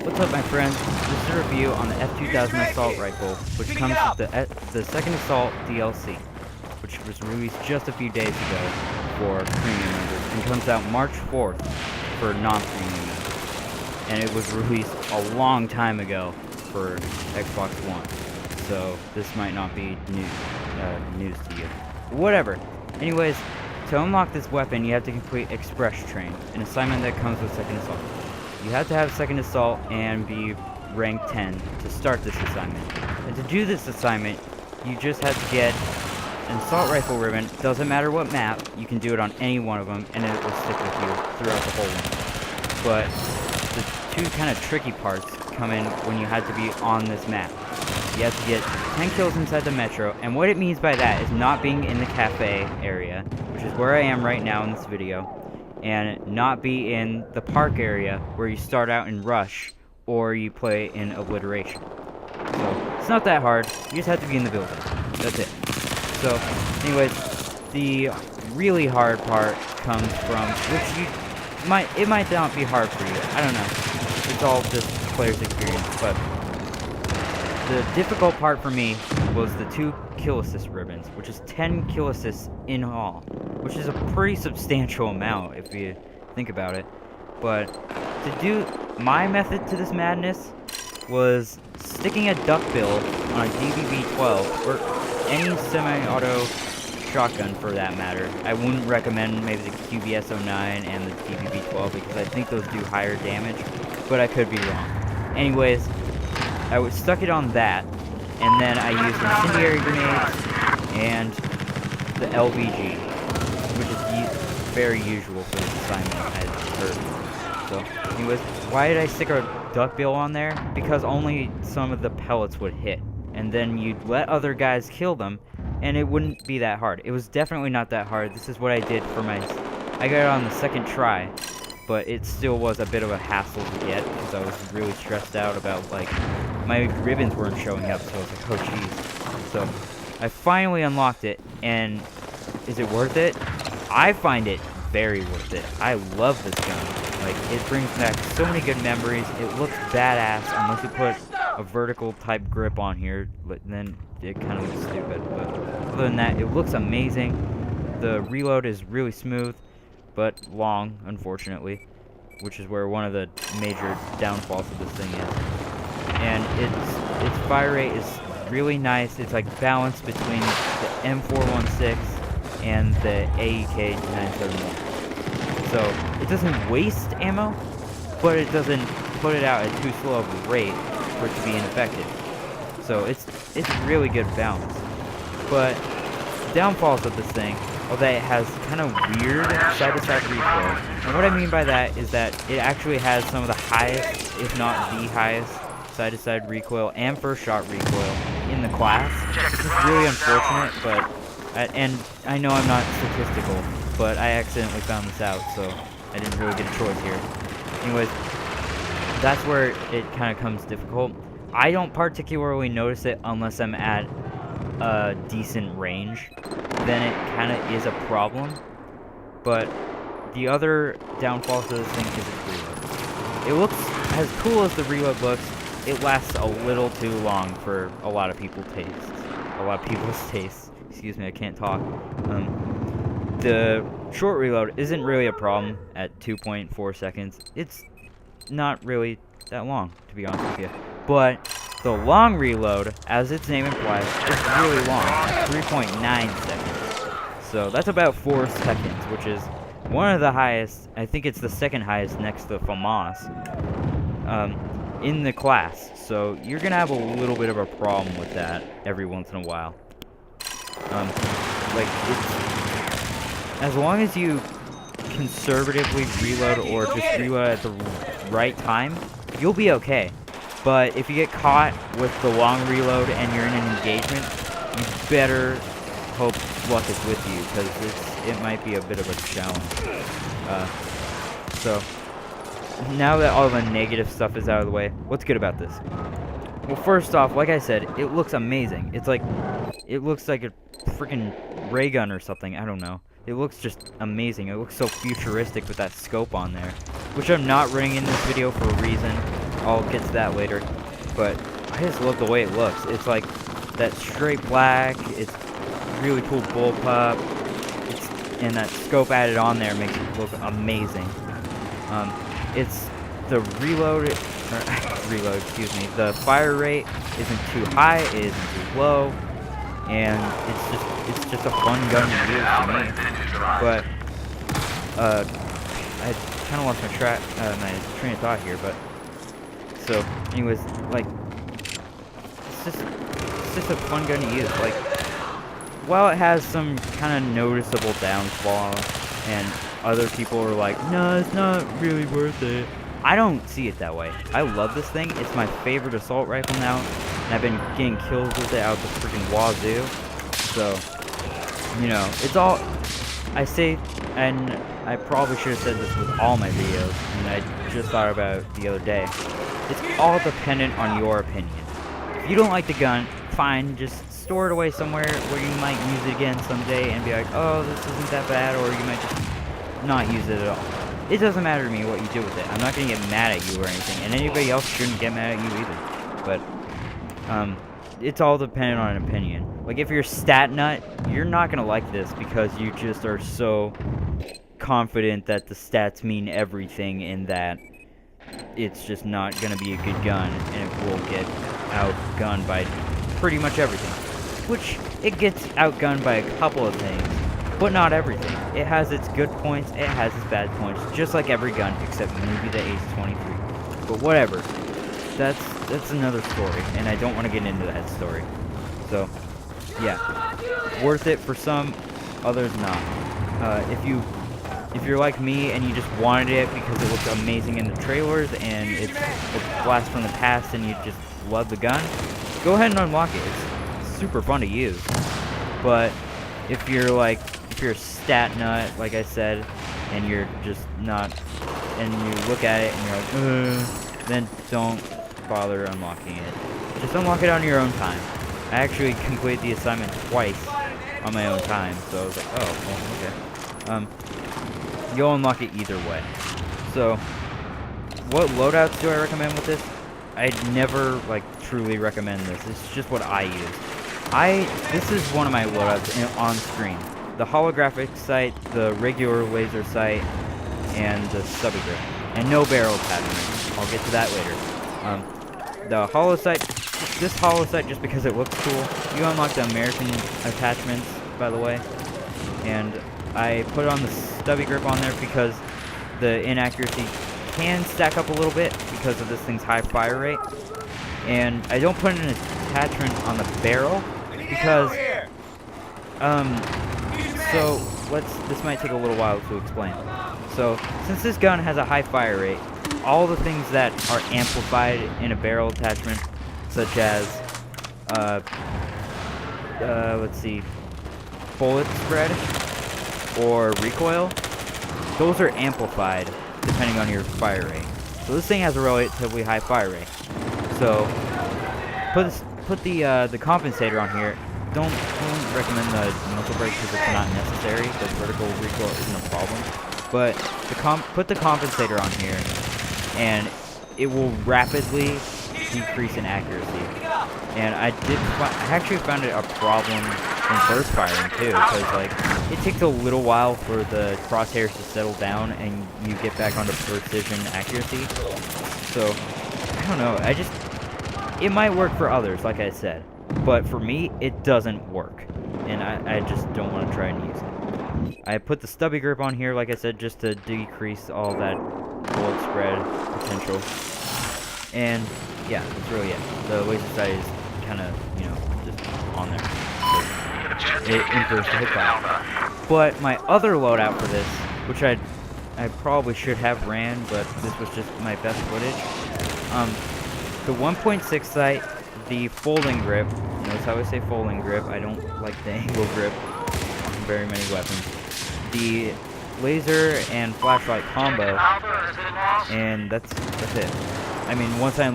What's up, my friends? This is a review on the F2000 assault rifle, which comes with the second assault DLC, which was released just a few days ago for premium members, and comes out March 4th for non-premium members. And it was released a long time ago for Xbox One, so this might not be news to you. Whatever. Anyways, to unlock this weapon, you have to complete Express Train, an assignment that comes with second assault. You have to have second assault and be rank 10 to start this assignment. And to do this assignment, you just have to get an assault rifle ribbon. Doesn't matter what map, you can do it on any one of them, and it will stick with you throughout the whole one. But the two kind of tricky parts come in when you have to be on this map. You have to get 10 kills inside the metro, and what it means by that is not being in the cafe area, which is where I am right now in this video, and not be in the park area where you start out in Rush or you play in Obliteration. So it's not that hard, you just have to be in the building. That's it. So anyways, the really hard part comes from, it might not be hard for you, I don't know. It's all just player's experience, but the difficult part for me was the 2 kill assist ribbons, which is 10 kill assists in all, which is a pretty substantial amount if you think about it. But to do my method to this madness was sticking a duckbill on a DBB-12 or any semi-auto shotgun for that matter. I wouldn't recommend maybe the QBS-09 and the DBB-12 because I think those do higher damage, but I could be wrong. Anyways, I stuck it on that, and then I used incendiary grenades and the LVG, which is very usual for this assignment, I've heard. So, anyways, why did I stick a duckbill on there? Because only some of the pellets would hit, and then you'd let other guys kill them, and it wouldn't be that hard. It was definitely not that hard. This is what I did for I got it on the second try, but it still was a bit of a hassle to get because I was really stressed out about, like, my ribbons weren't showing up, so I was like, oh jeez. So I finally unlocked it, and is it worth it? I find it very worth it. I love this gun. Like, it brings back so many good memories. It looks badass unless you put a vertical type grip on here, but then it kind of looks stupid. But other than that, it looks amazing. The reload is really smooth, but long, unfortunately, which is where one of the major downfalls of this thing is. And its fire rate is really nice. It's like balanced between the M416 and the AEK 971. So it doesn't waste ammo, but it doesn't put it out at too slow of a rate for it to be ineffective. So it's really good balance. But downfalls of this thing, although it has kind of weird side-to-side recoil. And what I mean by that is that it actually has some of the highest, if not the highest, side-to-side recoil and first shot recoil in the class. Which is really unfortunate, but and I know I'm not statistical, but I accidentally found this out, so I didn't really get a choice here. Anyways, that's where it kind of comes difficult. I don't particularly notice it unless I'm at a decent range. Then it kind of is a problem. But the other downfall to this thing is its reload. It looks as cool as the reload looks. It lasts a little too long for a lot of people's tastes. Excuse me, I can't talk. The short reload isn't really a problem at 2.4 seconds. It's not really that long, to be honest with you. But the long reload, as its name implies, is really long, at 3.9 seconds. So that's about 4 seconds, which is one of the highest. I think it's the second highest next to FAMAS. In the class, so you're gonna have a little bit of a problem with that every once in a while. Like, as long as you conservatively reload or just reload at the right time, you'll be okay. But if you get caught with the long reload and you're in an engagement, you better hope luck is with you, because it might be a bit of a challenge. So now that all the negative stuff is out of the way, what's good about this? Well, first off, like I said, it looks amazing. It looks like a freaking ray gun or something, I don't know. It looks just amazing. It looks so futuristic with that scope on there, which I'm not running in this video for a reason. I'll get to that later. But I just love the way it looks. It's like that straight black. It's really cool bullpup. And that scope added on there makes it look amazing. It's the reload, excuse me. The fire rate isn't too high, it isn't too low, and it's just a fun gun to use to me. But I kind of lost my train of thought here. But so, anyways, like it's just a fun gun to use. Like, while it has some kind of noticeable downfall, and other people are like, no, it's not really worth it. I don't see it that way. I love this thing. It's my favorite assault rifle now, and I've been getting kills with it out the freaking wazoo. So, you know, it's all, I say, and I probably should have said this with all my videos, and I just thought about it the other day. It's all dependent on your opinion. If you don't like the gun, fine, just store it away somewhere where you might use it again someday and be like, oh, this isn't that bad, or you might just not use it at all. It doesn't matter to me what you do with it. I'm not going to get mad at you or anything, and anybody else shouldn't get mad at you either. But, it's all dependent on an opinion. Like, if you're a stat nut, you're not going to like this because you just are so confident that the stats mean everything and that it's just not going to be a good gun, and it will get outgunned by pretty much everything. Which, it gets outgunned by a couple of things, but not everything. It has its good points, it has its bad points, just like every gun, except maybe the Ace-23. But whatever. That's another story, and I don't want to get into that story. So, yeah. Worth it for some, others not. If you're like me and you just wanted it because it looked amazing in the trailers and it's a blast from the past and you just love the gun, go ahead and unlock it. It's super fun to use. But if you're a stat nut, like I said, and you're just not, and you look at it and you're like, then don't bother unlocking it. Just unlock it on your own time. I actually completed the assignment twice on my own time, so I was like, oh, well, okay. You'll unlock it either way. So, what loadouts do I recommend with this? I'd never, truly recommend this. It's just what I use. This is one of my loadouts on screen. The holographic sight, the regular laser sight, and the stubby grip. And no barrel attachment. I'll get to that later. The holo sight, this holo sight just because it looks cool. You unlock the American attachments, by the way. And I put on the stubby grip on there because the inaccuracy can stack up a little bit because of this thing's high fire rate. And I don't put an attachment on the barrel because, this might take a little while to explain. So, since this gun has a high fire rate, all the things that are amplified in a barrel attachment, such as, bullet spread, or recoil, those are amplified depending on your fire rate. So this thing has a relatively high fire rate. So put the compensator on here. Don't recommend the muzzle brake because it's not necessary. The vertical recoil isn't a problem. But put the compensator on here, and it will rapidly decrease in accuracy. And I actually found it a problem in burst firing too, because it takes a little while for the crosshairs to settle down and you get back onto precision accuracy. So I don't know. It might work for others, like I said, but for me it doesn't work, and I just don't want to try and use it. I put the stubby grip on here, like I said, just to decrease all that bullet spread potential. And yeah, that's really it. The laser sight is kind of, just on there. So it infers the hipfire. But my other loadout for this, which I probably should have ran, but this was just my best footage. The 1.6 sight, the folding grip. Notice how I say folding grip. I don't like the angle grip on very many weapons. The laser and flashlight combo, and that's it. I mean, once I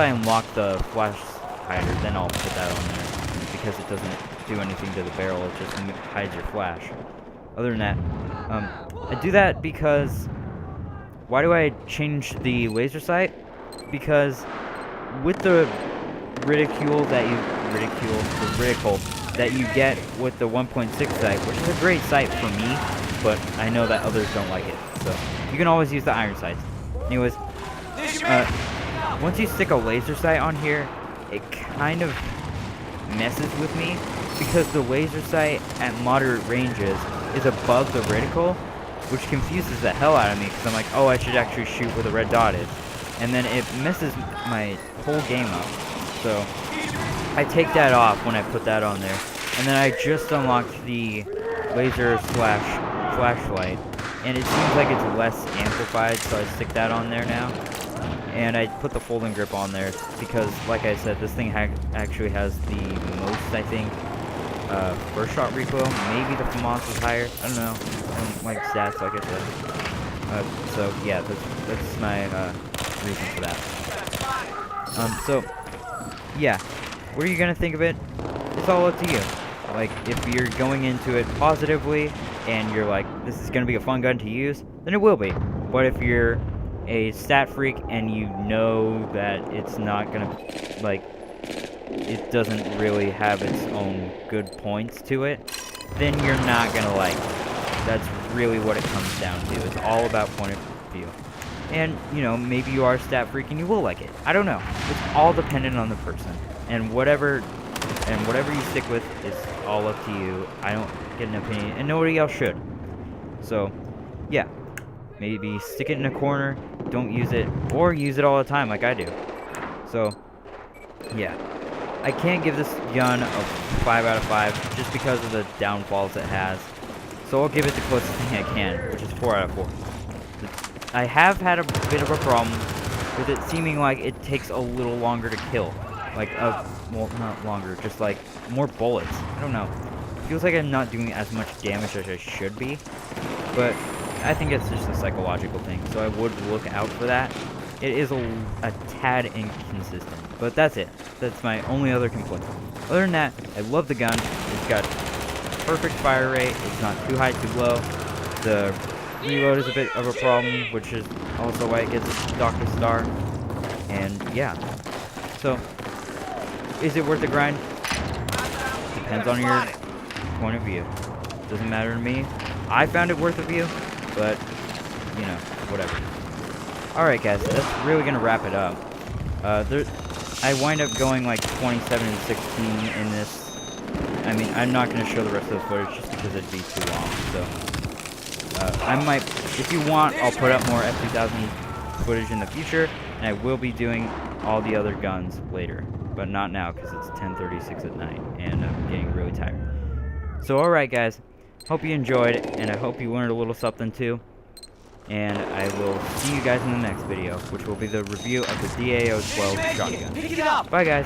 unlock the flash hider, then I'll put that on there, because it doesn't do anything to the barrel, it just hides your flash. Other than that, I do that because, why do I change the laser sight? because with the reticle that you get with the 1.6 sight, which is a great sight for me, but I know that others don't like it, so you can always use the iron sights. Anyways, once you stick a laser sight on here, it kind of messes with me, because the laser sight at moderate ranges is above the reticle, which confuses the hell out of me, because I'm like, oh, I should actually shoot where the red dot is, and then it messes my whole game up. So I take that off when I put that on there, and then I just unlocked the laser slash flashlight, and it seems like it's less amplified, so I stick that on there now. And I put the folding grip on there because, like I said, this thing actually has the most, I think, first shot recoil. Maybe the FAMAS is higher. I don't know. I don't like stats, like I said. So yeah, that's my reason for that. So yeah, what are you gonna think of it? It's all up to you. Like, if you're going into it positively and you're like, this is gonna be a fun gun to use, then it will be. But if you're a stat freak and you know that it's not gonna, like, it doesn't really have its own good points to it, then you're not gonna like it. That's really what it comes down to. It's all about point of view. And, you know, maybe you are a stat freak and you will like it. I don't know. It's all dependent on the person. And whatever you stick with is all up to you. I don't get an opinion, and nobody else should. So, yeah. Maybe stick it in a corner, don't use it, or use it all the time like I do. So, yeah. I can't give this gun a 5 out of 5 just because of the downfalls it has. So I'll give it the closest thing I can, which is 4 out of 4. I have had a bit of a problem with it seeming like it takes a little longer to kill. Like, well, not longer, just like more bullets. I don't know. It feels like I'm not doing as much damage as I should be. But I think it's just a psychological thing, so I would look out for that. It is a tad inconsistent, but that's it. That's my only other complaint. Other than that, I love the gun. It's got perfect fire rate. It's not too high, too low. The reload is a bit of a problem, which is also why it gets Dr. Star. And yeah. So, is it worth the grind? Depends on your point of view. Doesn't matter to me. I found it worth the view, but, you know, whatever. Alright guys, that's really gonna wrap it up. I wind up going like 27 and 16 in this. I mean, I'm not gonna show the rest of the footage just because it'd be too long, so. I might, if you want, I'll put up more F2000 footage in the future, and I will be doing all the other guns later. But not now, because it's 10:36 at night, and I'm getting really tired. So alright guys, hope you enjoyed, and I hope you learned a little something too. And I will see you guys in the next video, which will be the review of the DAO-12 shotgun. Bye guys!